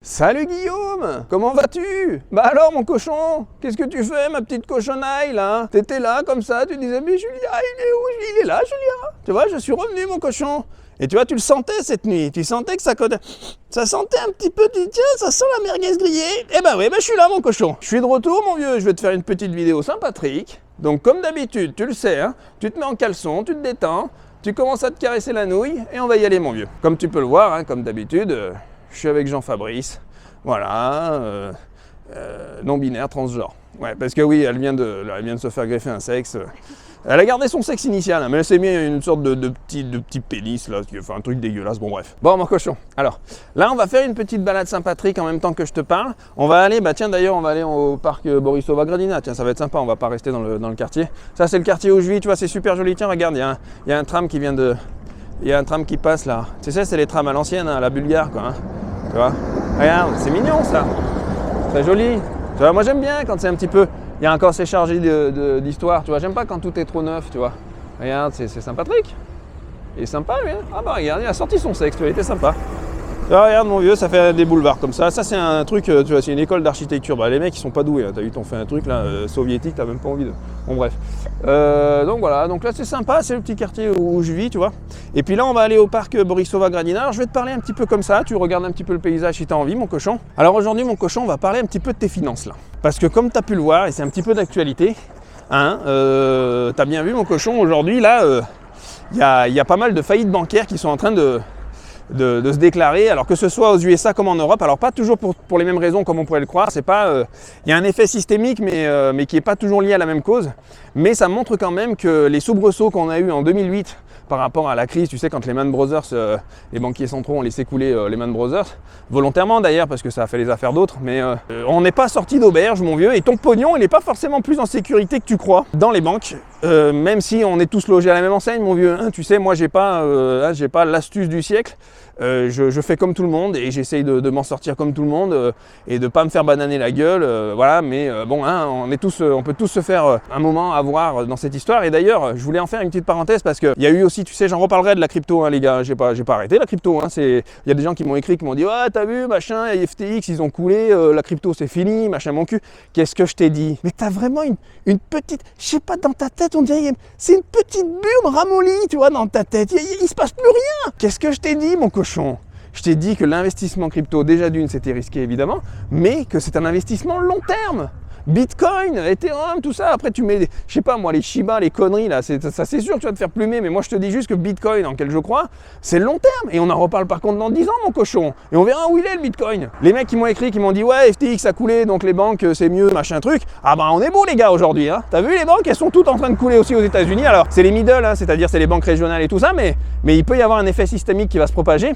Salut Guillaume, comment vas-tu? Bah alors mon cochon, qu'est-ce que tu fais ma petite cochonaille là? T'étais là comme ça, tu disais mais Julia il est où? Il est là Julia. Tu vois je suis revenu mon cochon. Et tu vois tu le sentais cette nuit, tu sentais que ça sentait un petit peu, tiens ça sent la merguez grillée. Eh ben oui, je suis là mon cochon. Je suis de retour mon vieux, je vais te faire une petite vidéo Saint-Patrick. Donc comme d'habitude, tu le sais, hein, tu te mets en caleçon, tu te détends, tu commences à te caresser la nouille et on va y aller mon vieux. Comme tu peux le voir, hein, comme d'habitude, je suis avec Jean-Fabrice. Voilà, non-binaire, transgenre. Ouais, parce que oui, elle vient de se faire greffer un sexe. Elle a gardé son sexe initial, hein, mais elle s'est mis une sorte de petit pénis, là, qui fait un truc dégueulasse, bon bref. Bon, mon cochon, alors, là, on va faire une petite balade Saint-Patrick en même temps que je te parle. On va aller, bah tiens, d'ailleurs, on va aller au parc Borisova Gradina. Tiens, ça va être sympa, on va pas rester dans le quartier. Ça, c'est le quartier où je vis, tu vois, c'est super joli. Tiens, regarde, il y a un tram qui vient de... Il y a un tram qui passe, là. Tu sais, c'est les trams à l'ancienne, hein, à la bulgare, quoi, hein. Tu vois? Regarde, c'est mignon ça, très joli. Tu vois, moi j'aime bien quand c'est un petit peu, il y a encore c'est chargé d'histoire, tu vois, j'aime pas quand tout est trop neuf, tu vois. Regarde, c'est Saint-Patrick. Il est sympa lui, hein. Ah bah regarde, il a sorti son sexe, tu vois, il était sympa. Ah, regarde mon vieux, ça fait des boulevards comme ça. Ça c'est un truc, tu vois, c'est une école d'architecture. Bah, les mecs ils sont pas doués, hein. T'as vu, t'ont fait un truc là, soviétique, t'as même pas envie de... Bon bref. Donc voilà, donc là c'est sympa, c'est le petit quartier où je vis, tu vois. Et puis là on va aller au parc Borisova Gradina. Alors je vais te parler un petit peu comme ça, tu regardes un petit peu le paysage si t'as envie mon cochon. Alors aujourd'hui mon cochon, on va parler un petit peu de tes finances là. Parce que comme t'as pu le voir, et c'est un petit peu d'actualité, hein, t'as bien vu mon cochon, aujourd'hui là, y a pas mal de faillites bancaires qui sont en train de se déclarer, alors que ce soit aux USA comme en Europe, alors pas toujours pour les mêmes raisons comme on pourrait le croire, c'est pas, y a un effet systémique mais qui n'est pas toujours lié à la même cause, mais ça montre quand même que les soubresauts qu'on a eu en 2008 par rapport à la crise, tu sais, quand Lehman Brothers, les banquiers centraux ont laissé couler Lehman Brothers, volontairement d'ailleurs, parce que ça a fait les affaires d'autres, mais on n'est pas sorti d'auberge, mon vieux, et ton pognon, il n'est pas forcément plus en sécurité que tu crois dans les banques, même si on est tous logés à la même enseigne, mon vieux, hein, tu sais, moi, j'ai pas l'astuce du siècle, je fais comme tout le monde, et j'essaye de m'en sortir comme tout le monde, et de pas me faire bananer la gueule, voilà, mais bon, hein, on peut tous se faire un moment avoir dans cette histoire, et d'ailleurs, je voulais en faire une petite parenthèse, parce qu'il y a eu aussi, tu sais, j'en reparlerai de la crypto, hein, les gars, j'ai pas arrêté la crypto, hein, il y a des gens qui m'ont écrit, qui m'ont dit, ouais, t'as vu, machin, FTX, ils ont coulé, la crypto c'est fini, machin, mon cul, qu'est-ce que je t'ai dit? Mais t'as vraiment une petite, je sais pas, dans ta tête, on dirait, c'est une petite bulle ramollie, tu vois, dans ta tête, il se passe plus rien. Qu'est-ce que je t'ai dit, mon cochon? Je t'ai dit que l'investissement crypto, déjà d'une, c'était risqué évidemment, mais que c'est un investissement long terme. Bitcoin, Ethereum, tout ça, après tu mets, je sais pas moi, les Shiba, les conneries là, ça c'est sûr que tu vas te faire plumer, mais moi je te dis juste que Bitcoin, en quel je crois, c'est le long terme, et on en reparle par contre dans 10 ans mon cochon, et on verra où il est le Bitcoin. Les mecs qui m'ont écrit, qui m'ont dit ouais FTX a coulé, donc les banques c'est mieux, machin truc, ah bah on est beau les gars aujourd'hui, hein. T'as vu les banques, elles sont toutes en train de couler aussi aux États-Unis, alors c'est les middle, hein, c'est-à-dire c'est les banques régionales et tout ça, mais il peut y avoir un effet systémique qui va se propager.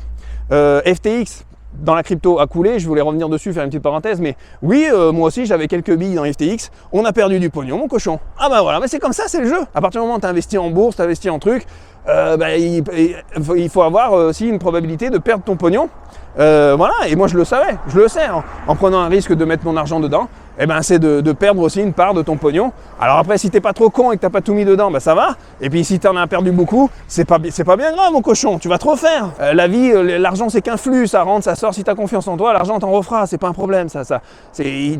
FTX, dans la crypto a coulé, je voulais revenir dessus, faire une petite parenthèse, mais oui, moi aussi j'avais quelques billes dans FTX, on a perdu du pognon, mon cochon. Ah bah voilà, mais c'est comme ça, c'est le jeu. À partir du moment où tu as investi en bourse, tu as investi en trucs, il faut avoir aussi une probabilité de perdre ton pognon. Voilà, et moi je le savais, je le sais, en prenant un risque de mettre mon argent dedans, eh ben c'est de perdre aussi une part de ton pognon. Alors après, si t'es pas trop con et que t'as pas tout mis dedans, ben ça va. Et puis si t'en as perdu beaucoup, c'est pas bien grave, mon cochon, tu vas trop faire. La vie, l'argent c'est qu'un flux, ça rentre, ça sort. Si t'as confiance en toi, l'argent t'en refera, c'est pas un problème, ça. Tu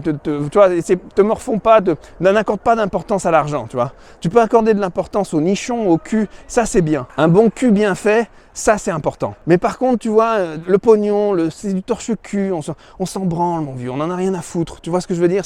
vois, te morfonds pas, n'accorde pas d'importance à l'argent, tu vois. Tu peux accorder de l'importance au nichon, au cul, ça c'est bien. Un bon cul bien fait, ça c'est important. Mais par contre, tu vois, le pognon, c'est du torche-cul, on s'en branle, mon vieux, on en a rien à foutre. Tu vois ce que je veux dire?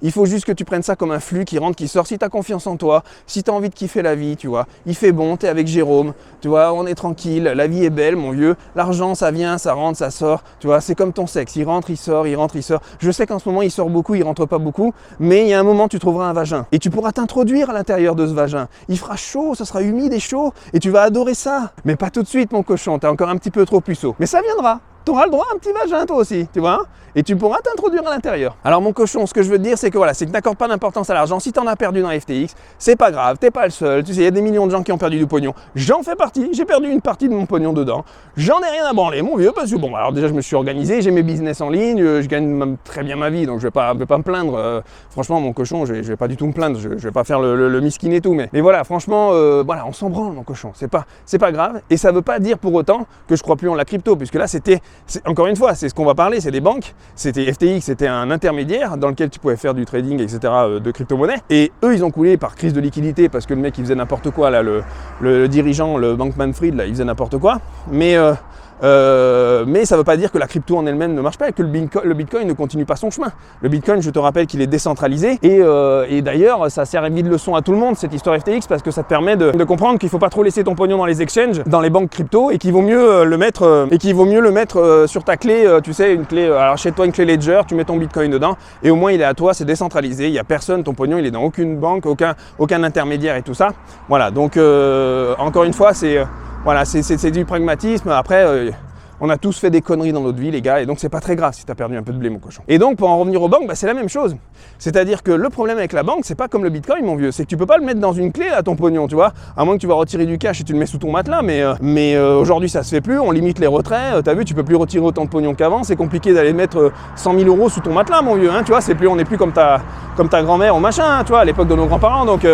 Il faut juste que tu prennes ça comme un flux qui rentre, qui sort. Si tu as confiance en toi, si tu as envie de kiffer la vie, tu vois, il fait bon, tu es avec Jérôme, tu vois, on est tranquille, la vie est belle, mon vieux. L'argent, ça vient, ça rentre, ça sort, tu vois, c'est comme ton sexe, il rentre, il sort, il rentre, il sort. Je sais qu'en ce moment, il sort beaucoup, il rentre pas beaucoup, mais il y a un moment, tu trouveras un vagin et tu pourras t'introduire à l'intérieur de ce vagin. Il fera chaud, ça sera humide et chaud et tu vas adorer ça. Mais pas tout de suite, mon cochon, t'es encore un petit peu trop puceau. Mais ça viendra. Tu auras le droit à un petit vagin toi aussi, tu vois, et tu pourras t'introduire à l'intérieur. Alors mon cochon, ce que je veux te dire, c'est que voilà, c'est que n'accorde pas d'importance à l'argent. Si tu en as perdu dans FTX, c'est pas grave, t'es pas le seul. Tu sais, il y a des millions de gens qui ont perdu du pognon. J'en fais partie, j'ai perdu une partie de mon pognon dedans. J'en ai rien à branler, mon vieux, parce que bon, alors déjà je me suis organisé, j'ai mes business en ligne, je gagne très bien ma vie, donc je vais pas me plaindre. Franchement, mon cochon, je vais pas du tout me plaindre, je vais pas faire le miskin et tout, mais voilà, franchement, voilà, on s'en branle, mon cochon. C'est pas grave, et ça veut pas dire pour autant que je crois plus en la crypto, puisque là c'était encore une fois, c'est ce qu'on va parler, c'est des banques. C'était FTX, c'était un intermédiaire dans lequel tu pouvais faire du trading, etc. de crypto-monnaie. Et eux, ils ont coulé par crise de liquidité parce que le mec, il faisait n'importe quoi, là, le dirigeant, le Bankman-Fried, là, il faisait n'importe quoi. Mais ça ne veut pas dire que la crypto en elle-même ne marche pas et que le Bitcoin ne continue pas son chemin. Le Bitcoin, je te rappelle qu'il est décentralisé et d'ailleurs, ça sert de leçon à tout le monde, cette histoire FTX, parce que ça te permet de comprendre qu'il ne faut pas trop laisser ton pognon dans les exchanges, dans les banques crypto et qu'il vaut mieux le mettre sur ta clé, tu sais, une clé, alors chez toi, une clé Ledger, tu mets ton Bitcoin dedans et au moins il est à toi, c'est décentralisé, il n'y a personne, ton pognon, il est dans aucune banque, aucun intermédiaire et tout ça. Voilà, donc encore une fois, c'est du pragmatisme. Après, on a tous fait des conneries dans notre vie, les gars, et donc c'est pas très grave si tu as perdu un peu de blé, mon cochon. Et donc, pour en revenir aux banques, c'est la même chose. C'est-à-dire que le problème avec la banque, c'est pas comme le Bitcoin, mon vieux, c'est que tu peux pas le mettre dans une clé, là, ton pognon, tu vois, à moins que tu vas retirer du cash et tu le mets sous ton matelas, mais aujourd'hui, ça se fait plus, on limite les retraits, t'as vu, tu peux plus retirer autant de pognon qu'avant, c'est compliqué d'aller mettre 100 000 € sous ton matelas, mon vieux, hein, tu vois, on n'est plus comme ta grand-mère ou machin, hein, tu vois, à l'époque de nos grands-parents, donc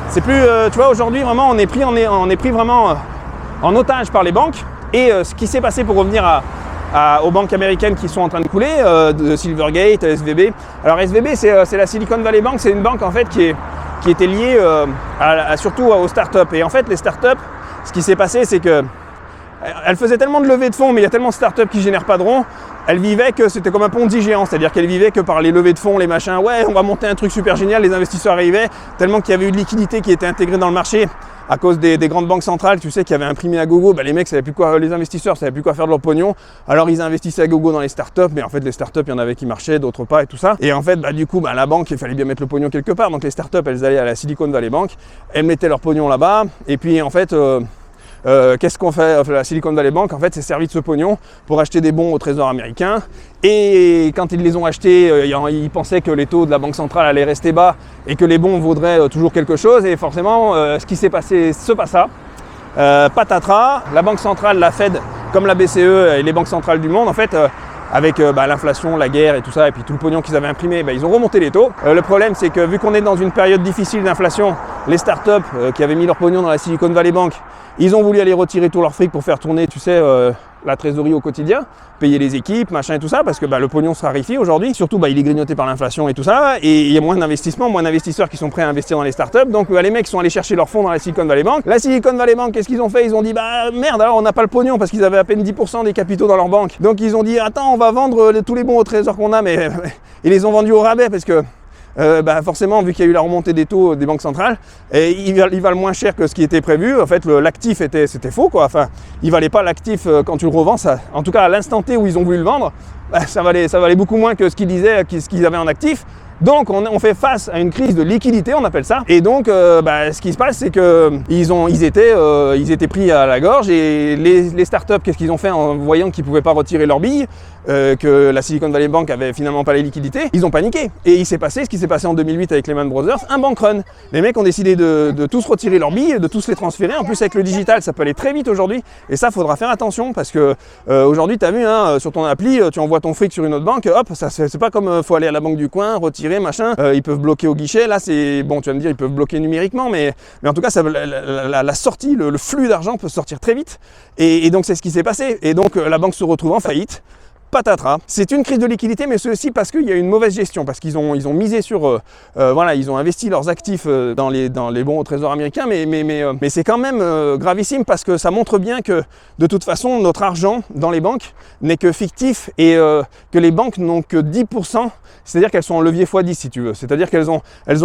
c'est plus, tu vois, aujourd'hui, vraiment, on est pris vraiment en otage par les banques. Et ce qui s'est passé pour revenir aux banques américaines qui sont en train de couler, de Silvergate, SVB. Alors SVB, c'est la Silicon Valley Bank, c'est une banque en fait qui était liée surtout aux startups. Et en fait, les startups, ce qui s'est passé, c'est que elle faisait tellement de levées de fonds, mais il y a tellement de startups qui génèrent pas de ronds. Elle vivait que c'était comme un Ponzi géant, c'est-à-dire qu'elle vivait que par les levées de fonds, les machins. Ouais, on va monter un truc super génial, les investisseurs arrivaient, tellement qu'il y avait eu de liquidité qui était intégrée dans le marché. À cause des grandes banques centrales, tu sais, qui avaient imprimé à gogo, les mecs savaient plus quoi, les investisseurs savaient plus quoi faire de leur pognon. Alors ils investissaient à gogo dans les startups, mais en fait les startups, il y en avait qui marchaient, d'autres pas et tout ça. Et en fait, du coup, la banque, il fallait bien mettre le pognon quelque part. Donc les startups, elles allaient à la Silicon Valley Bank, elles mettaient leur pognon là-bas. Et puis en fait, qu'est-ce qu'on fait? La Silicon Valley Bank, en fait, s'est servi de ce pognon pour acheter des bons au trésor américain. Et quand ils les ont achetés, ils pensaient que les taux de la banque centrale allaient rester bas et que les bons vaudraient toujours quelque chose. Et forcément, ce qui s'est passé se passa. Patatras, la banque centrale, la Fed, comme la BCE et les banques centrales du monde, en fait, avec l'inflation, la guerre et tout ça, et puis tout le pognon qu'ils avaient imprimé, ils ont remonté les taux. Le problème, c'est que vu qu'on est dans une période difficile d'inflation, les startups qui avaient mis leur pognon dans la Silicon Valley Bank, ils ont voulu aller retirer tout leur fric pour faire tourner, tu sais, la trésorerie au quotidien, payer les équipes, machin et tout ça, parce que le pognon se raréfie aujourd'hui. Surtout, il est grignoté par l'inflation et tout ça, et il y a moins d'investissements, moins d'investisseurs qui sont prêts à investir dans les startups. Donc les mecs sont allés chercher leurs fonds dans la Silicon Valley Bank. La Silicon Valley Bank, qu'est-ce qu'ils ont fait? Ils ont dit, merde, alors on n'a pas le pognon, parce qu'ils avaient à peine 10% des capitaux dans leur banque. Donc ils ont dit, attends, on va vendre tous les bons au trésor qu'on a, mais ils les ont vendus au rabais, parce que forcément, vu qu'il y a eu la remontée des taux des banques centrales, et ils valent moins cher que ce qui était prévu. En fait, l'actif c'était faux, quoi. Enfin, il valait pas l'actif quand tu le revends. Ça, en tout cas, à l'instant T où ils ont voulu le vendre, ça valait beaucoup moins que ce qu'ils disaient, ce qu'ils avaient en actif. Donc on fait face à une crise de liquidité, on appelle ça. Et donc ce qui se passe, c'est que ils étaient pris à la gorge, et les startups, qu'est-ce qu'ils ont fait en voyant qu'ils ne pouvaient pas retirer leurs billes, que la Silicon Valley Bank avait finalement pas les liquidités, ils ont paniqué. Et il s'est passé ce qui s'est passé en 2008 avec Lehman Brothers, un bank run. Les mecs ont décidé de tous retirer leurs billes, de tous les transférer. En plus avec le digital, ça peut aller très vite aujourd'hui. Et ça, faudra faire attention, parce que aujourd'hui, tu as vu, sur ton appli, tu envoies ton fric sur une autre banque, hop, ça c'est pas comme faut aller à la banque du coin, retirer, machin, ils peuvent bloquer au guichet. Là, c'est bon, tu vas me dire, ils peuvent bloquer numériquement, mais en tout cas, la sortie, le flux d'argent peut sortir très vite. Et donc, c'est ce qui s'est passé. Et donc, la banque se retrouve en faillite. Patatras. C'est une crise de liquidité, mais c'est aussi parce qu'il y a une mauvaise gestion, parce qu'ils ont misé sur, ils ont investi leurs actifs dans les bons au trésor américain, mais c'est quand même gravissime, parce que ça montre bien que de toute façon notre argent dans les banques n'est que fictif, et que les banques n'ont que 10%, c'est-à-dire qu'elles sont en levier x10 si tu veux, c'est-à-dire qu'elles ont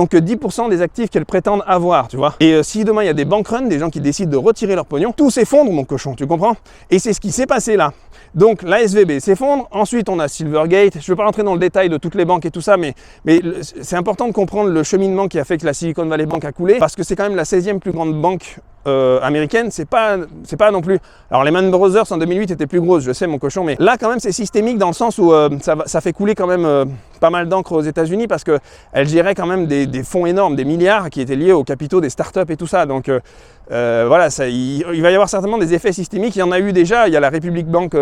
que 10% des actifs qu'elles prétendent avoir, tu vois. Et si demain il y a des bank runs, des gens qui décident de retirer leur pognon, tout s'effondre, mon cochon, tu comprends? Et c'est ce qui s'est passé là. Donc la SVB s'effondre, ensuite on a Silvergate. Je ne vais pas rentrer dans le détail de toutes les banques et tout ça, mais c'est important de comprendre le cheminement qui a fait que la Silicon Valley Bank a coulé, parce que c'est quand même la 16e plus grande banque américaine. C'est pas non plus. Alors Lehman Brothers en 2008 était plus grosse, je sais, mon cochon, mais là quand même c'est systémique, dans le sens où ça fait couler quand même pas mal d'encre aux États-Unis, parce que elle gérait quand même des fonds énormes, des milliards qui étaient liés aux capitaux des startups et tout ça. Donc voilà, il va y avoir certainement des effets systémiques. Il y en a eu déjà. Il y a la Republic Bank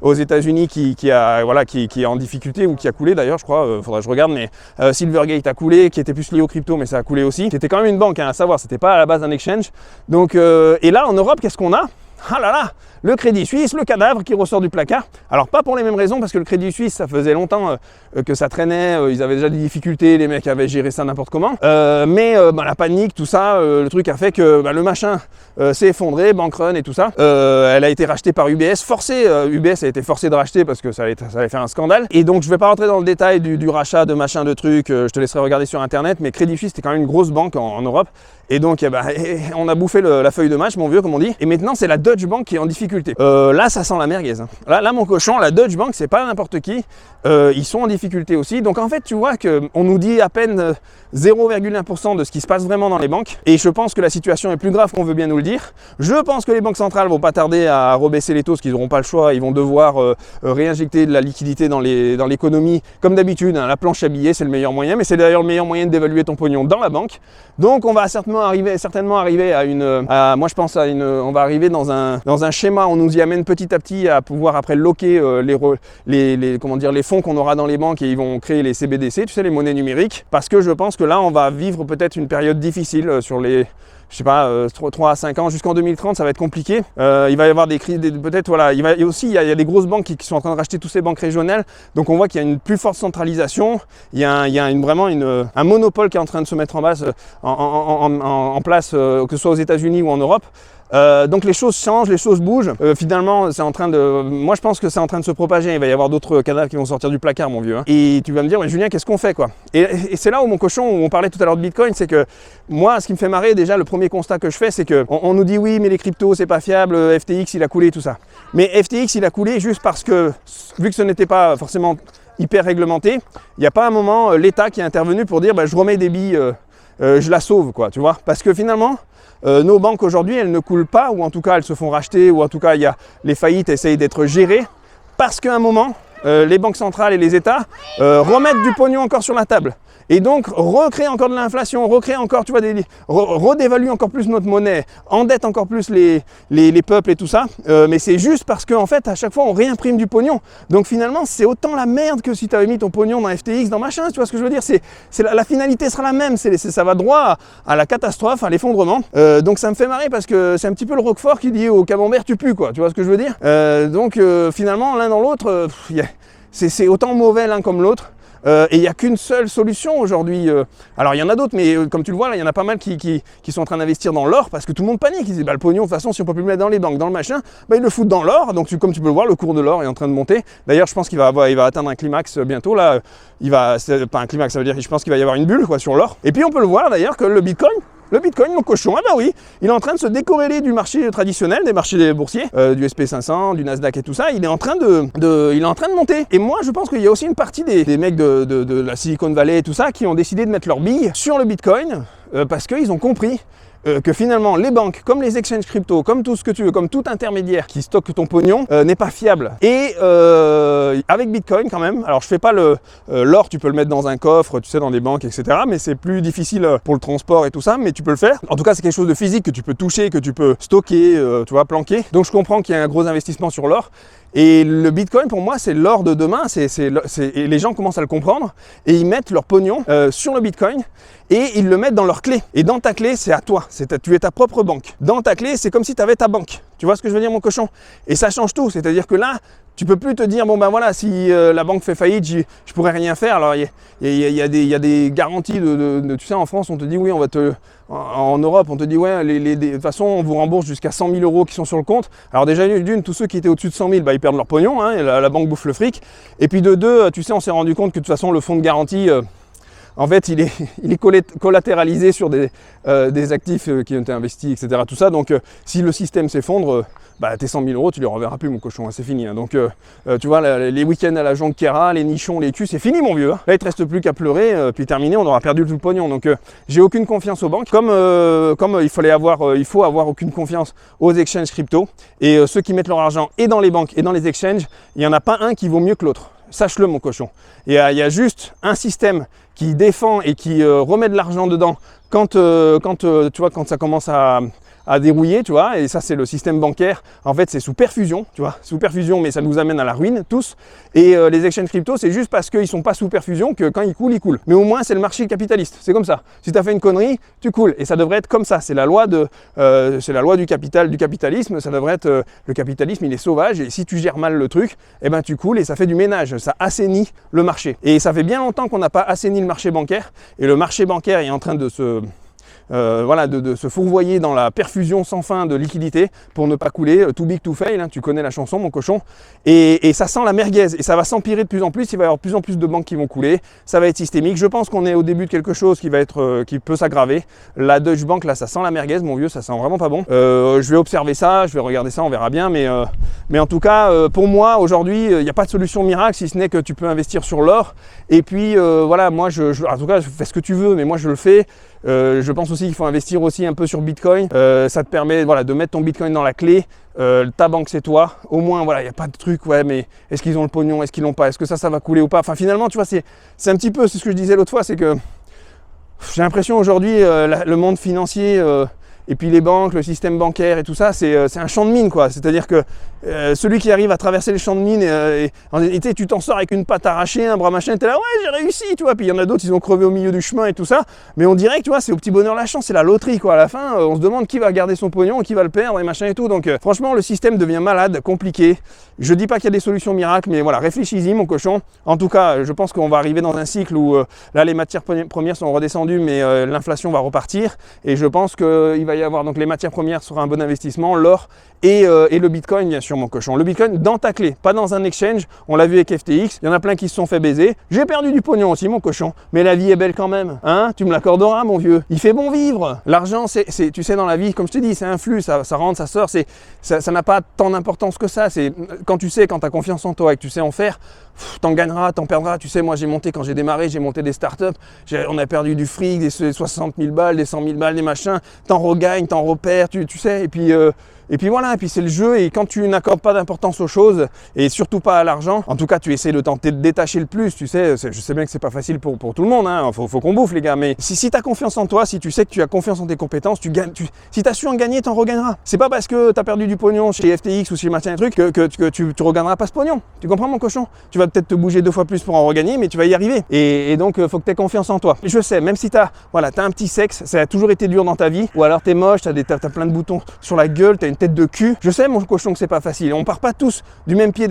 aux États-Unis qui est en difficulté, ou qui a coulé d'ailleurs, je crois. Faudra que je regarde, mais Silvergate a coulé, qui était plus lié aux crypto, mais ça a coulé aussi. C'était quand même une banque, à savoir, c'était pas à la base un exchange. Donc et là en Europe, qu'est-ce qu'on a? Ah là là, le Crédit Suisse, le cadavre qui ressort du placard. Alors pas pour les mêmes raisons, parce que le Crédit Suisse, ça faisait longtemps que ça traînait, ils avaient déjà des difficultés, les mecs avaient géré ça n'importe comment. Mais la panique, tout ça, le truc a fait que le machin s'est effondré, bank run et tout ça. Elle a été rachetée par UBS, UBS a été forcé de racheter parce que ça allait faire un scandale. Et donc je vais pas rentrer dans le détail du rachat de machin de trucs, je te laisserai regarder sur internet, mais Crédit Suisse c'était quand même une grosse banque en Europe. Et donc on a bouffé la feuille de match, mon vieux, comme on dit. Et maintenant c'est la Deutsche Bank qui est en difficulté. Là ça sent la merguez. Hein. Là mon cochon, la Deutsche Bank c'est pas n'importe qui. Ils sont en difficulté aussi. Donc en fait tu vois qu'on nous dit à peine 0,1% de ce qui se passe vraiment dans les banques. Et je pense que la situation est plus grave qu'on veut bien nous le dire. Je pense que les banques centrales vont pas tarder à rebaisser les taux parce qu'ils n'auront pas le choix. Ils vont devoir réinjecter de la liquidité dans l'économie. Comme d'habitude, hein, la planche à billets c'est le meilleur moyen. Mais c'est d'ailleurs le meilleur moyen d'évaluer ton pognon dans la banque. Donc on va certainement arriver moi je pense on va arriver dans un schéma, on nous y amène petit à petit à pouvoir après loquer les fonds qu'on aura dans les banques et ils vont créer les CBDC, tu sais, les monnaies numériques, parce que je pense que là on va vivre peut-être une période difficile sur les, je sais pas, 3 à 5 ans, jusqu'en 2030 ça va être compliqué. Il va y avoir des crises, peut-être voilà, il y a des grosses banques qui sont en train de racheter toutes ces banques régionales, donc on voit qu'il y a une plus forte centralisation, il y a vraiment un monopole qui est en train de se mettre en place, que ce soit aux États-Unis ou en Europe. Donc les choses changent, les choses bougent. Finalement, moi je pense que c'est en train de se propager. Il va y avoir d'autres cadavres qui vont sortir du placard, mon vieux. Hein. Et tu vas me dire, mais Julien, qu'est-ce qu'on fait quoi? Et c'est là où mon cochon, où on parlait tout à l'heure de Bitcoin, c'est que moi, ce qui me fait marrer, déjà, le premier constat que je fais, c'est que on nous dit oui, mais les cryptos, c'est pas fiable, FTX, il a coulé, tout ça. Mais FTX, il a coulé juste parce que, vu que ce n'était pas forcément hyper réglementé, il n'y a pas un moment l'État qui est intervenu pour dire, je remets des billes, je la sauve, quoi, tu vois. Parce que finalement, nos banques aujourd'hui, elles ne coulent pas, ou en tout cas elles se font racheter, ou en tout cas les faillites essayent d'être gérées, parce qu'à un moment, les banques centrales et les États remettent du pognon encore sur la table. Et donc recréer encore de l'inflation, recréer encore, tu vois, redévaluer encore plus notre monnaie, endette encore plus les peuples et tout ça. Mais c'est juste parce qu'en fait, à chaque fois, on réimprime du pognon. Donc finalement, c'est autant la merde que si tu avais mis ton pognon dans FTX, dans machin, tu vois ce que je veux dire, la finalité sera la même, ça va droit à la catastrophe, à l'effondrement. Donc ça me fait marrer parce que c'est un petit peu le Roquefort qui dit au camembert tu pues, quoi, tu vois ce que je veux dire. Donc finalement, l'un dans l'autre, c'est autant mauvais l'un comme l'autre. Et il n'y a qu'une seule solution aujourd'hui. Alors il y en a d'autres, mais comme tu le vois, là, il y en a pas mal qui sont en train d'investir dans l'or parce que tout le monde panique. Ils disent le pognon, de toute façon, si on ne peut plus le mettre dans les banques, dans le machin, ils le foutent dans l'or. Donc comme tu peux le voir, le cours de l'or est en train de monter. D'ailleurs, je pense qu'il va atteindre un climax bientôt. Là, c'est pas un climax, ça veut dire que je pense qu'il va y avoir une bulle quoi, sur l'or. Et puis on peut le voir d'ailleurs que le Bitcoin, mon cochon, oui, il est en train de se décorréler du marché traditionnel, des marchés boursiers, du SP500, du Nasdaq et tout ça. Il est en train de monter. Et moi, je pense qu'il y a aussi une partie des mecs de la Silicon Valley et tout ça qui ont décidé de mettre leurs billes sur le Bitcoin parce qu'ils ont compris que finalement les banques, comme les exchanges crypto, comme tout ce que tu veux, comme tout intermédiaire qui stocke ton pognon, n'est pas fiable. Et avec Bitcoin quand même, alors je fais pas l'or, tu peux le mettre dans un coffre, tu sais, dans des banques, etc. Mais c'est plus difficile pour le transport et tout ça, mais tu peux le faire. En tout cas, c'est quelque chose de physique que tu peux toucher, que tu peux stocker, tu vois, planquer. Donc je comprends qu'il y a un gros investissement sur l'or. Et le Bitcoin, pour moi, c'est l'or de demain. Et les gens commencent à le comprendre et ils mettent leur pognon sur le Bitcoin et ils le mettent dans leur clé. Et dans ta clé, c'est à toi. Tu es ta propre banque. Dans ta clé, c'est comme si tu avais ta banque. Tu vois ce que je veux dire, mon cochon? Et ça change tout. C'est-à-dire que là, tu peux plus te dire, voilà, si la banque fait faillite, je pourrais rien faire. Alors, il y a des garanties tu sais, en France, on te dit, oui, en Europe, on te dit, ouais, de toute façon, on vous rembourse jusqu'à 100 000 € qui sont sur le compte. Alors déjà, tous ceux qui étaient au-dessus de 100 000, ils perdent leur pognon, hein, et la banque bouffe le fric. Et puis de deux, tu sais, on s'est rendu compte que de toute façon, le fonds de garantie, en fait, il est collatéralisé sur des actifs qui ont été investis, etc. Tout ça. Donc, si le système s'effondre, tes 100 000 €, tu les reverras plus, mon cochon. Hein, c'est fini. Hein. Donc, tu vois, les week-ends à la Jonquera, les nichons, les culs, c'est fini, mon vieux. Hein. Là, il te reste plus qu'à pleurer, puis terminé, on aura perdu tout le pognon. Donc, j'ai aucune confiance aux banques. Comme il faut avoir aucune confiance aux exchanges crypto. Et ceux qui mettent leur argent et dans les banques et dans les exchanges, il n'y en a pas un qui vaut mieux que l'autre. Sache-le, mon cochon. Il y a juste un système qui défend et qui remet de l'argent dedans quand ça commence à à dérouiller, tu vois, et ça c'est le système bancaire, en fait c'est sous perfusion, tu vois, sous perfusion, mais ça nous amène à la ruine tous, et les exchanges crypto, c'est juste parce qu'ils sont pas sous perfusion que quand ils coulent. Mais au moins c'est le marché capitaliste, c'est comme ça. Si tu as fait une connerie, tu coules, et ça devrait être comme ça, c'est la loi du capitalisme, ça devrait être, le capitalisme il est sauvage, et si tu gères mal le truc, eh ben tu coules et ça fait du ménage, ça assainit le marché. Et ça fait bien longtemps qu'on n'a pas assaini le marché bancaire, et le marché bancaire est en train de se fourvoyer dans la perfusion sans fin de liquidités pour ne pas couler, too big to fail, hein, tu connais la chanson mon cochon, et ça sent la merguez, et ça va s'empirer de plus en plus, il va y avoir de plus en plus de banques qui vont couler, ça va être systémique, je pense qu'on est au début de quelque chose qui peut s'aggraver, la Deutsche Bank là ça sent la merguez mon vieux, ça sent vraiment pas bon, je vais observer ça, je vais regarder ça, on verra bien, mais en tout cas pour moi aujourd'hui il n'y a pas de solution miracle si ce n'est que tu peux investir sur l'or, et puis voilà, moi en tout cas je fais ce que tu veux, mais moi je le fais. Je pense aussi qu'il faut investir aussi un peu sur Bitcoin, ça te permet voilà, de mettre ton Bitcoin dans la clé, ta banque c'est toi, au moins voilà, il n'y a pas de truc, ouais mais est-ce qu'ils ont le pognon, est-ce qu'ils l'ont pas, est-ce que ça va couler ou pas, enfin finalement tu vois c'est un petit peu, c'est ce que je disais l'autre fois, c'est que j'ai l'impression aujourd'hui le monde financier et puis les banques, le système bancaire et tout ça, c'est un champ de mine quoi, c'est-à-dire que celui qui arrive à traverser les champs de mine et tu t'en sors avec une patte arrachée, un bras machin, t'es là ouais j'ai réussi, tu vois, puis il y en a d'autres ils ont crevé au milieu du chemin et tout ça, mais on dirait que tu vois c'est au petit bonheur la chance, c'est la loterie quoi, à la fin on se demande qui va garder son pognon, qui va le perdre et machin et tout, donc franchement le système devient malade, compliqué, je dis pas qu'il y a des solutions miracles, mais voilà, réfléchis-y mon cochon, en tout cas je pense qu'on va arriver dans un cycle où là les matières premières sont redescendues, mais l'inflation va repartir, et je pense qu'il va y avoir donc les matières premières sera un bon investissement, l'or et le Bitcoin bien sûr mon cochon, le Bitcoin dans ta clé, pas dans un exchange, on l'a vu avec FTX, il y en a plein qui se sont fait baiser, j'ai perdu du pognon aussi mon cochon, mais la vie est belle quand même, hein, tu me l'accorderas mon vieux, il fait bon vivre, l'argent c'est tu sais dans la vie, comme je te dis, c'est un flux, ça rentre, ça sort, ça n'a pas tant d'importance que ça, c'est quand tu sais, quand tu as confiance en toi et que tu sais en faire, t'en gagneras, t'en perdras, tu sais, moi j'ai monté, quand j'ai démarré, j'ai monté des startups, on a perdu du fric, des 60 000 balles, des 100 000 balles, des machins, t'en regagnes, t'en repères, tu sais, et puis voilà, et puis c'est le jeu, et quand tu n'accordes pas d'importance aux choses, et surtout pas à l'argent, en tout cas tu essaies de tenter de détacher le plus, tu sais, je sais bien que c'est pas facile pour tout le monde, hein, faut qu'on bouffe les gars, mais si tu as confiance en toi, si tu sais que tu as confiance en tes compétences, si tu as su en gagner, t'en regagneras. C'est pas parce que tu as perdu du pognon chez FTX ou chez machin et truc que tu regagneras pas ce pognon, tu comprends mon cochon? Tu vas peut-être te bouger 2 fois plus pour en regagner, mais tu vas y arriver, et donc faut que tu aies confiance en toi. Je sais, même si t'as un petit sexe, ça a toujours été dur dans ta vie, ou alors t'es moche, t'as plein de boutons sur la gueule, t'as une tête de cul, je sais mon cochon que c'est pas facile, on part pas tous du même pied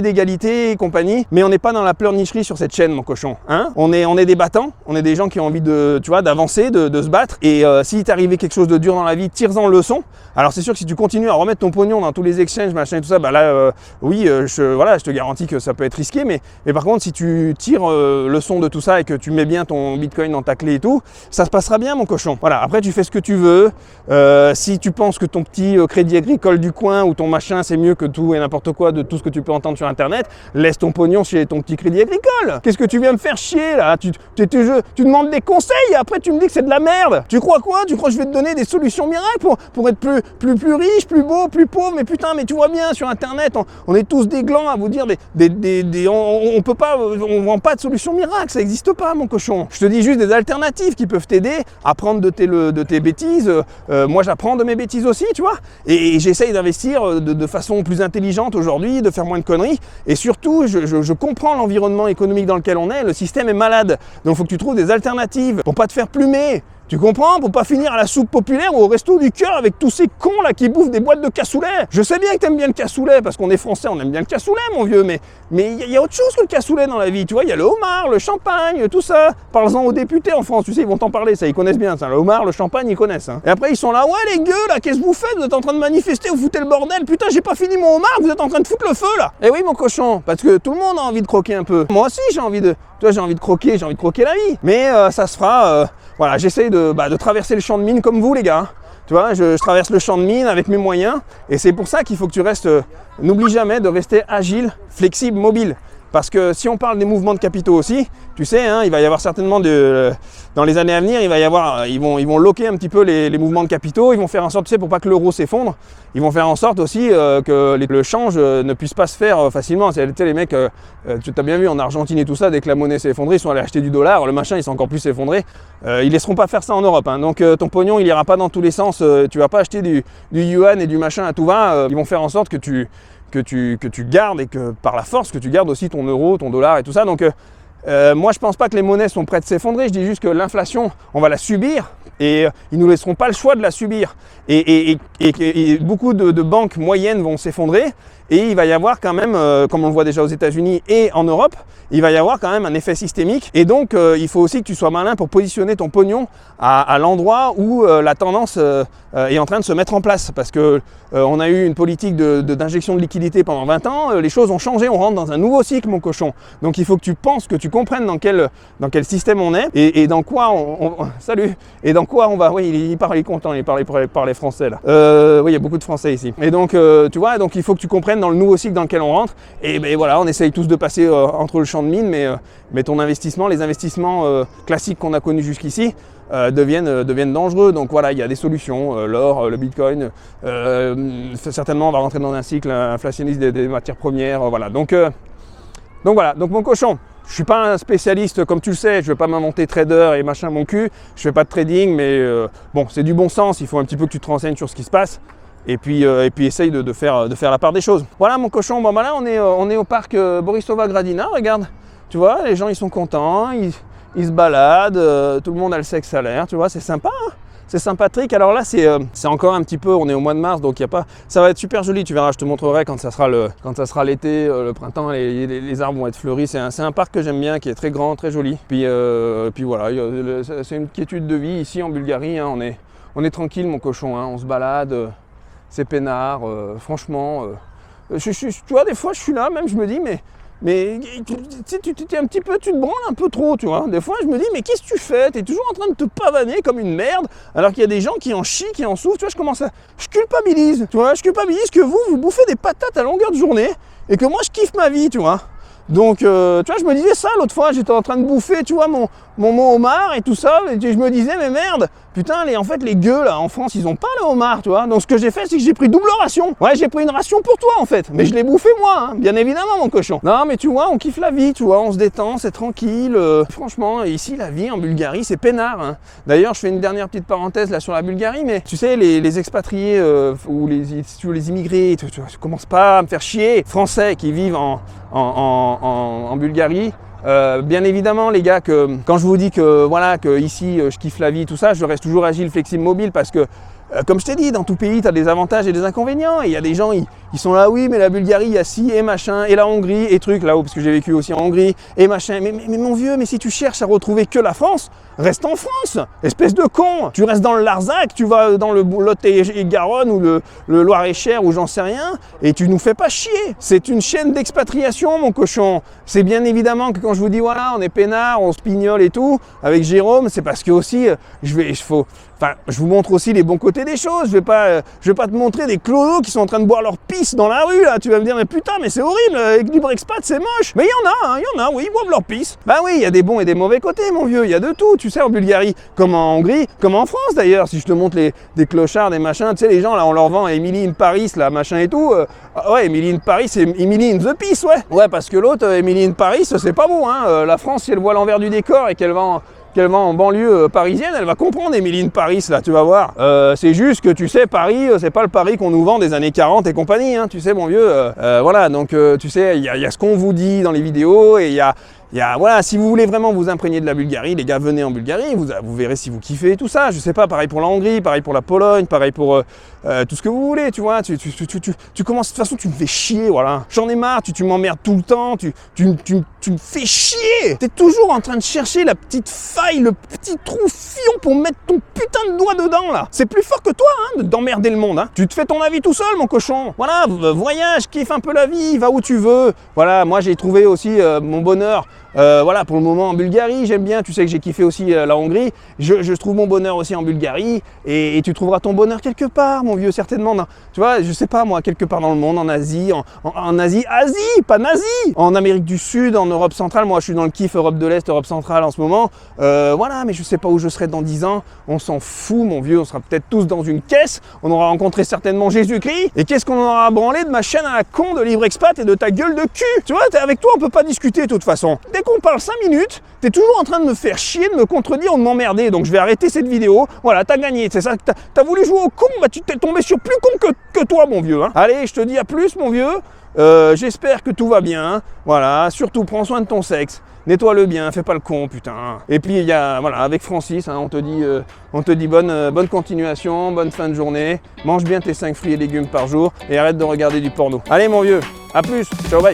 d'égalité et compagnie, mais on n'est pas dans la pleurnicherie sur cette chaîne mon cochon, hein, on est des battants, on est des gens qui ont envie de, tu vois, d'avancer, de se battre, et si t'est arrivé quelque chose de dur dans la vie, tire-en leçon. Alors c'est sûr que si tu continues à remettre ton pognon dans tous les exchanges, machin et tout ça, bah là oui, je te garantis que ça peut être risqué, mais par contre si tu tires leçon de tout ça et que tu mets bien ton Bitcoin dans ta clé et tout, ça se passera bien mon cochon. Voilà, après tu fais ce que tu veux, si tu penses que ton petit crédit agricole du coin ou ton machin c'est mieux que tout et n'importe quoi de tout ce que tu peux entendre sur internet, laisse ton pognon chez ton petit crédit agricole. Qu'est-ce que tu viens me faire chier là, tu demandes des conseils et après tu me dis que c'est de la merde. Tu crois quoi? Tu crois que je vais te donner des solutions miracles pour être plus riche, plus beau, plus pauvre? Mais putain, mais tu vois bien sur internet, on est tous des glands à vous dire on peut pas, on vend pas de solution miracle, ça n'existe pas mon cochon. Je te dis juste des alternatives qui peuvent t'aider à prendre de tes bêtises. Moi j'apprends de mes bêtises aussi, tu vois, et j'essaye d'investir de façon plus intelligente aujourd'hui, de faire moins de conneries, et surtout je comprends l'environnement économique dans lequel on est, le système est malade, donc il faut que tu trouves des alternatives pour pas te faire plumer. Tu comprends? Pour pas finir à la soupe populaire ou au resto du cœur avec tous ces cons là qui bouffent des boîtes de cassoulet. Je sais bien que t'aimes bien le cassoulet parce qu'on est français, on aime bien le cassoulet mon vieux, mais il y a autre chose que le cassoulet dans la vie, tu vois, il y a le homard, le champagne, tout ça. Parle-en aux députés en France, tu sais, ils vont t'en parler, ça, ils connaissent bien ça, le homard, le champagne, ils connaissent. Hein. Et après ils sont là, ouais les gueux là, qu'est-ce que vous faites? Vous êtes en train de manifester, vous foutez le bordel, putain j'ai pas fini mon homard, vous êtes en train de foutre le feu là. Eh oui mon cochon, parce que tout le monde a envie de croquer un peu. Moi aussi j'ai envie de croquer la vie. Mais ça se fera, voilà, j'essaye de traverser le champ de mine comme vous les gars. Tu vois, je traverse le champ de mine avec mes moyens, et c'est pour ça qu'il faut que tu restes, n'oublie jamais de rester agile, flexible, mobile. Parce que si on parle des mouvements de capitaux aussi, tu sais, hein, il va y avoir certainement dans les années à venir, il va y avoir, ils vont loquer un petit peu les mouvements de capitaux, ils vont faire en sorte, tu sais, pour pas que l'euro s'effondre, ils vont faire en sorte aussi que le change ne puisse pas se faire facilement. Tu sais, les mecs, tu t'as bien vu en Argentine et tout ça, dès que la monnaie s'est effondrée, ils sont allés acheter du dollar, le machin il s'est encore plus effondré. Ils laisseront pas faire ça en Europe, hein. Donc ton pognon il ira pas dans tous les sens, tu vas pas acheter du yuan et du machin à tout va, ils vont faire en sorte que tu gardes et que par la force que tu gardes aussi ton euro, ton dollar et tout ça. Donc moi je pense pas que les monnaies sont prêtes de s'effondrer, je dis juste que l'inflation on va la subir et ils nous laisseront pas le choix de la subir et beaucoup de banques moyennes vont s'effondrer et il va y avoir quand même, comme on le voit déjà aux États-Unis et en Europe, il va y avoir quand même un effet systémique et donc il faut aussi que tu sois malin pour positionner ton pognon à l'endroit où la tendance est en train de se mettre en place parce que on a eu une politique d'injection de liquidité pendant 20 ans, les choses ont changé, on rentre dans un nouveau cycle mon cochon. Donc il faut que tu penses, que tu comprennes dans quel système on est et dans quoi salut, et dans quoi on va, oui il est content, il parle français là. Oui il y a beaucoup de français ici. Et donc tu vois, donc il faut que tu comprennes dans le nouveau cycle dans lequel on rentre et ben voilà, on essaye tous de passer entre le champ de mine mais ton investissement, les investissements classiques qu'on a connus jusqu'ici deviennent dangereux. Donc voilà, il y a des solutions, l'or, le bitcoin, certainement on va rentrer dans un cycle inflationniste des matières premières, voilà. Donc voilà, donc mon cochon, je suis pas un spécialiste comme tu le sais, je vais pas m'inventer trader et machin mon cul, je fais pas de trading mais bon c'est du bon sens, il faut un petit peu que tu te renseignes sur ce qui se passe. Et puis essaye de faire la part des choses. Voilà mon cochon, bon bah là on est au parc Borisova Gradina, regarde. Tu vois, les gens ils sont contents, ils se baladent, tout le monde a le sexe à l'air, tu vois, c'est sympa, hein, c'est sympathique. Alors là c'est encore un petit peu, on est au mois de mars, donc ça va être super joli, tu verras, je te montrerai quand ça sera l'été, le printemps, les arbres vont être fleuris. C'est un parc que j'aime bien, qui est très grand, très joli. Puis voilà, c'est une quiétude de vie ici en Bulgarie, hein, on est tranquille mon cochon, hein, on se balade. C'est peinard, franchement. Tu vois, des fois, je suis là, même, je me dis, mais tu un petit peu, tu te branles un peu trop, tu vois. Des fois, je me dis, mais qu'est-ce que tu fais? Tu es toujours en train de te pavaner comme une merde, alors qu'il y a des gens qui en chient, qui en souffrent. Tu vois, je culpabilise, tu vois. Je culpabilise que vous bouffez des patates à longueur de journée et que moi, je kiffe ma vie, tu vois. Donc, tu vois, je me disais ça l'autre fois, j'étais en train de bouffer, tu vois, mon homard et tout ça, et je me disais, mais merde, putain, en fait, les gueux, là, en France, ils ont pas le homard, tu vois. Donc, ce que j'ai fait, c'est que j'ai pris double ration. Ouais, j'ai pris une ration pour toi, en fait, mais je l'ai bouffé moi, hein, bien évidemment, mon cochon. Non, mais tu vois, on kiffe la vie, tu vois, on se détend, c'est tranquille. Franchement, ici, la vie en Bulgarie, c'est peinard, hein. D'ailleurs, je fais une dernière petite parenthèse, là, sur la Bulgarie, mais tu sais, les expatriés, ou les immigrés, tu commences pas à me faire chier, français qui vivent en Bulgarie. Bien évidemment les gars, que quand je vous dis que voilà, que ici je kiffe la vie, tout ça, je reste toujours agile, flexible, mobile parce que comme je t'ai dit, dans tout pays tu as des avantages et des inconvénients et il y a des gens ils sont là, oui mais la Bulgarie il y a ci et machin, et la Hongrie et trucs là-haut, parce que j'ai vécu aussi en Hongrie et machin, mais mon vieux, mais si tu cherches à retrouver que la France, reste en France, espèce de con. Tu restes dans le Larzac, tu vas dans le Lot-et-Garonne ou le Loir-et-Cher ou j'en sais rien, et tu nous fais pas chier. C'est une chaîne d'expatriation mon cochon. C'est bien évidemment que quand je vous dis voilà, on est peinard, on se pignole et tout, avec Jérôme, c'est parce que aussi je vous montre aussi les bons côtés des choses. Je vais pas te montrer des clodos qui sont en train de boire leur pisse dans la rue là. Tu vas me dire mais putain, mais c'est horrible, avec libre expat c'est moche. Mais il y en a, oui, ils boivent leur pisse. Bah oui, il y a des bons et des mauvais côtés mon vieux, il y a de tout, tu sais, en Bulgarie, comme en Hongrie, comme en France d'ailleurs. Si je te montre des clochards, des machins, tu sais, les gens là, on leur vend Emily in Paris là, machin et tout. Ouais, Emily in Paris, c'est Emily in the Piss, ouais. Ouais, parce que l'autre, Emily in Paris, c'est pas bon, hein. La France, si elle voit l'envers du décor et qu'elle va en banlieue parisienne, elle va comprendre Emily in Paris, là, tu vas voir. C'est juste que, tu sais, Paris, c'est pas le Paris qu'on nous vend des années 40 et compagnie, hein, tu sais, mon vieux. Voilà, donc, tu sais, il y a ce qu'on vous dit dans les vidéos, et il y a, voilà, si vous voulez vraiment vous imprégner de la Bulgarie, les gars, venez en Bulgarie, vous verrez si vous kiffez tout ça. Je sais pas, pareil pour la Hongrie, pareil pour la Pologne, pareil pour tout ce que vous voulez, tu vois. Tu commences, de toute façon, tu me fais chier, voilà. J'en ai marre, tu m'emmerdes tout le temps, tu me fais chier. T'es toujours en train de chercher la petite faille, le petit trou fion pour mettre ton putain de doigt dedans, là. C'est plus fort que toi, hein, d'emmerder le monde, hein. Tu te fais ton avis tout seul, mon cochon. Voilà, voyage, kiffe un peu la vie, va où tu veux. Voilà, moi, j'ai trouvé aussi mon bonheur Voilà, pour le moment en Bulgarie, j'aime bien. Tu sais que j'ai kiffé aussi la Hongrie. Je trouve mon bonheur aussi en Bulgarie. Et tu trouveras ton bonheur quelque part, mon vieux, certainement. Tu vois, je sais pas moi, quelque part dans le monde, en Asie, en Asie, pas nazi, en Amérique du Sud, en Europe centrale. Moi, je suis dans le kiff Europe de l'Est, Europe centrale en ce moment. Voilà, mais je sais pas où je serai dans 10 ans. On s'en fout, mon vieux. On sera peut-être tous dans une caisse. On aura rencontré certainement Jésus-Christ. Et qu'est-ce qu'on en aura branlé de ma chaîne à la con de Libre Expat et de ta gueule de cul? Tu vois, avec toi, on peut pas discuter de toute façon. Dès qu'on parle 5 minutes, t'es toujours en train de me faire chier, de me contredire ou de m'emmerder. Donc je vais arrêter cette vidéo. Voilà, t'as gagné. C'est ça. T'as voulu jouer au con, bah tu t'es tombé sur plus con que toi, mon vieux. Hein. Allez, je te dis à plus, mon vieux. J'espère que tout va bien. Voilà, surtout prends soin de ton sexe. Nettoie-le bien, fais pas le con, putain. Et puis il y a, voilà, avec Francis, hein, on te dit bonne continuation, bonne fin de journée. Mange bien tes 5 fruits et légumes par jour et arrête de regarder du porno. Allez, mon vieux, à plus. Ciao, bye.